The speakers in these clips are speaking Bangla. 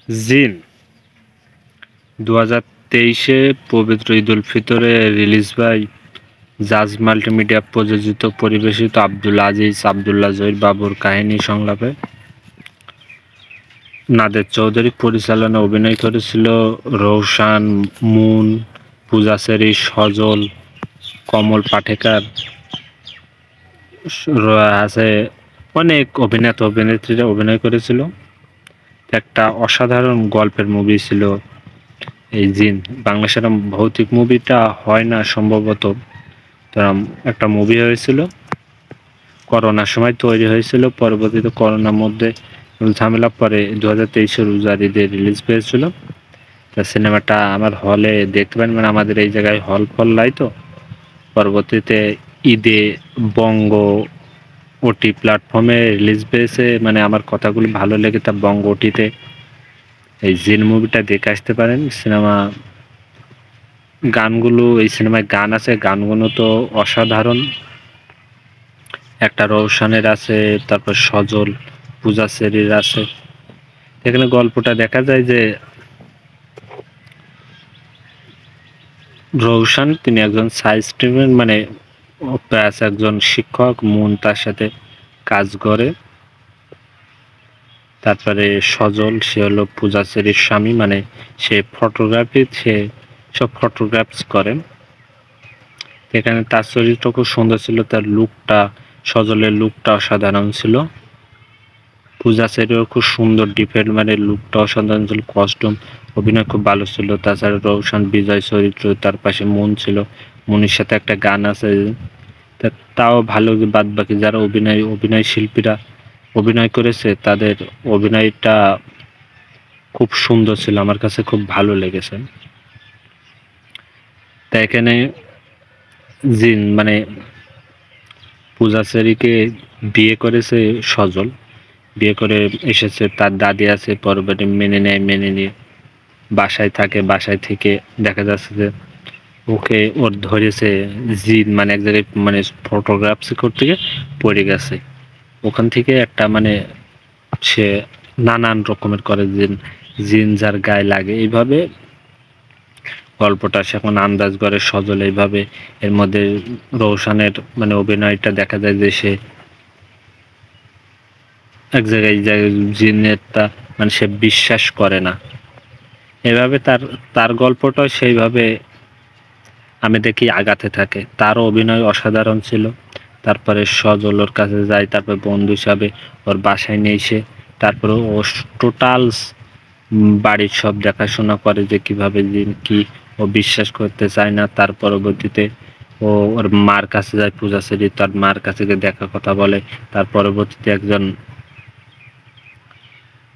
জিন 2023-এ পবিত্র ঈদুল ফিতরে রিলিজ বাই জাজ মাল্টিমিডিয়া প্রযোজিত পরিবেশিত আব্দুল আজিজ আব্দুল্লাহ জহির বাবুর কাহিনী সংলাপে নাদের চৌধুরী পরিচালনা অভিনয় করেছিল রৌশান, মুন, পূজা সেরি, সজল, কমল পাটেকার আছে, অনেক অভিনেতা অভিনেত্রীরা অভিনয় করেছিল। একটা অসাধারণ গল্পের মুভি ছিল এই জিন। বাংলাদেশের ভৌতিক মুভিটা হয় না সম্ভবত, একটা মুভি হয়েছিল করোনার সময় তৈরি হয়েছিল, পরবর্তীতে করোনার মধ্যে ঝামেলা পরে 2023 রোজার ঈদে রিলিজ পেয়েছিল। তা সিনেমাটা আমার হলে দেখতে পারেন, মানে আমাদের এই জায়গায় হল ফল নাই, তো পরবর্তীতে ঈদে বঙ্গ ওটি প্ল্যাটফর্মে রিলিজ পেয়েছে। মানে আমার কথাগুলো ভালো লেগে তা বঙ্গ ওটিতে এই জিন মুভিটা দেখে আসতে পারেন। সিনেমা গানগুলো, এই সিনেমায় গান আছে, গানগুলো তো অসাধারণ। একটা রৌশানের আছে, তারপর সজল, পূজা সেরির আছে। এখানে গল্পটা দেখা যায় যে রৌশান তিনি একজন সাইড স্টুডেন্ট, মানে একজন শিক্ষক, মুন তার সাথে কাজ করে। তারপরে সজল, সে হলো পূজা সেরির স্বামী, মানে সে ফটোগ্রাফি, সে সব ফটোগ্রাফস করে। এখানে তার চরিত্র খুব সুন্দর ছিল, তার লুকটা, সজলের লুকটা অসাধারণ ছিল। পূজা সেরিও খুব সুন্দর ডিফেন্ড, মানে লুকটা অসাধারণ ছিল, কস্টিউম অভিনয় খুব ভালো ছিল। তাছাড়া রৌশন বিজয় চরিত্র, তার পাশে মন ছিল, মনির সাথে একটা গান আছে, তাও ভালো। বাদ বাকি যারা অভিনয় শিল্পীরা অভিনয় করেছে তাদের অভিনয়টা খুব সুন্দর ছিল, আমার কাছে খুব ভালো লেগেছে। তাই এখানে জিন, মানে পূজা সেরিকে বিয়ে করেছে সজল, বিয়ে করে এসেছে, তার দাদি আছে, পরবর্তী মেনে নিয়ে বাসায় থাকে। বাসায় থেকে দেখা যাচ্ছে যে ওর ধরেছে জিন, মানে এক জায়গায়, মানে ফটোগ্রাফস করতে গিয়ে পড়ে গেছে। ওখান থেকে একটা, মানে সে নানান রকমের করে জিন যার গায়ে লাগে, এইভাবে গল্পটা সে এখন আন্দাজ করে সজল এইভাবে। এর মধ্যে রৌশানের মানে অভিনয়টা দেখা যায় যে সে এক জায়গায় জিনেরটা, মানে সে বিশ্বাস করে না, এভাবে তার গল্পটা সেইভাবে আমি দেখি আগাতে থাকে। তারও অভিনয় অসাধারণ ছিল। তারপরে সজল ওর কাছে যায়, তারপর বন্ধু হিসাবে ওর বাসায় নিয়ে এসে তারপরে ও টোটাল বাড়ির সব দেখাশোনা করে, যে কিভাবে কি ও বিশ্বাস করতে চায় না। তার পরবর্তীতে ও ওর মার কাছে যায়, পূজা সেরি তার মার কাছে গিয়ে দেখা কথা বলে। তার পরবর্তীতে একজন,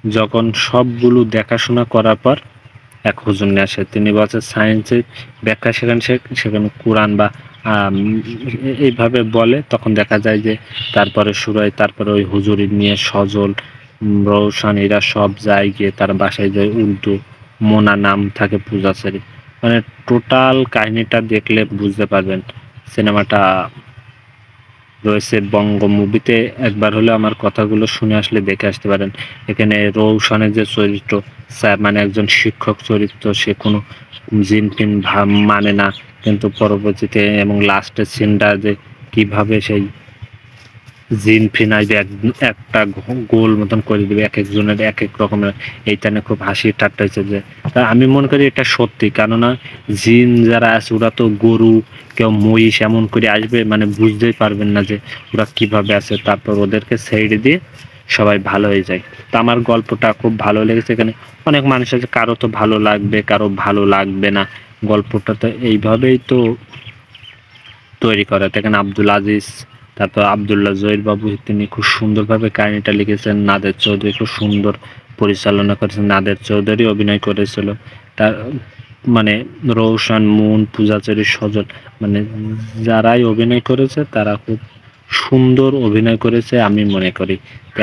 যখন সবগুলো দেখাশোনা করার পর এক হুজুর নিয়ে আসে, তিনি বলছে সায়েন্সের ব্যাখ্যা সেখানে কোরআন বা এইভাবে বলে। তখন দেখা যায় যে তারপরে শুরু হয়, তারপরে ওই হুজুরি নিয়ে সজল, রৌশন এরা সব যায়, গিয়ে তার বাসায় যায়। উর্দু মোনা নাম থাকে পূজা সেরি। মানে টোটাল কাহিনীটা দেখলে বুঝতে পারবেন সিনেমাটা রয়েছে বঙ্গ মুভিতে। একবার হলে আমার কথাগুলো শুনে আসলে দেখে আসতে পারেন। এখানে রৌশনের যে চরিত্র, স্যার মানে একজন শিক্ষক চরিত্র, সে কোনো জিন টিন মানে না, কিন্তু পরবর্তীতে এবং লাস্টের সিনটা যে কিভাবে সেই জিন ফিনাই যে একটা গোল মতন করে দিবে, এক একজনের এক এক রকমের, এইটা নিয়ে খুব হাসি ঠাট্টা হয়েছে। যে আমি মনে করি এটা সত্যি, কেননা জিন যারা আছে ওরা তো গরু, কেউ মহিষ এমন করে আসবে, মানে বুঝতেই পারবেন না যে ওরা কিভাবে আছে। তারপর ওদেরকে ছেড়ে দিয়ে সবাই ভালো হয়ে যায়। তো আমার গল্পটা খুব ভালো লেগেছে। এখানে অনেক মানুষ আছে, কারো তো ভালো লাগবে, কারো ভালো লাগবে না। গল্পটা তো এইভাবেই তো তৈরি করা। এখানে আব্দুল আজিজ, তারপর আব্দুল্লাহ জহির বাবু, তিনি খুব সুন্দরভাবে কাহিনীটা লিখেছেন। নাদের চৌধুরী খুব সুন্দর পরিচালনা করেছেন, নাদের চৌধুরী অভিনয় করেছিল। তার মানে রৌশন, মুন, পূজাচেরি, সজল, মানে যারাই অভিনয় করেছে তারা খুব সুন্দর অভিনয় করেছে আমি মনে করি।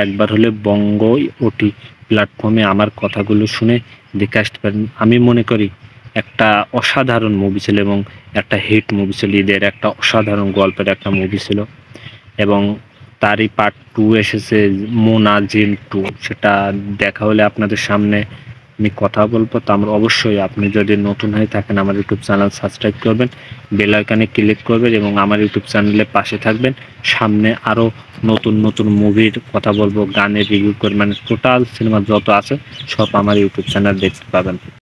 একবার হলে বঙ্গ ওটি প্ল্যাটফর্মে আমার কথাগুলো শুনে দেখে আসতে পারেন। আমি মনে করি একটা অসাধারণ মুভি ছিল, এবং একটা হিট মুভি ছিল, ঈদের একটা অসাধারণ গল্পের একটা মুভি ছিল। এবং তারই পার্ট 2 এসেছে, মোনা জিন 2, সেটা দেখা হলে আপনাদের সামনে আমি কথা বলবো। তো আমরা অবশ্যই, আপনি যদি নতুন হয়ে থাকেন আমার ইউটিউব চ্যানেল সাবস্ক্রাইব করবেন, বেল আইকনে ক্লিক করবেন এবং আমার ইউটিউব চ্যানেলের পাশে থাকবেন। সামনে আরও নতুন নতুন মুভির কথা বলবো, গানের রিভিউ করে, মানে টোটাল সিনেমা যত আছে সব আমার ইউটিউব চ্যানেল দেখতে পাবেন।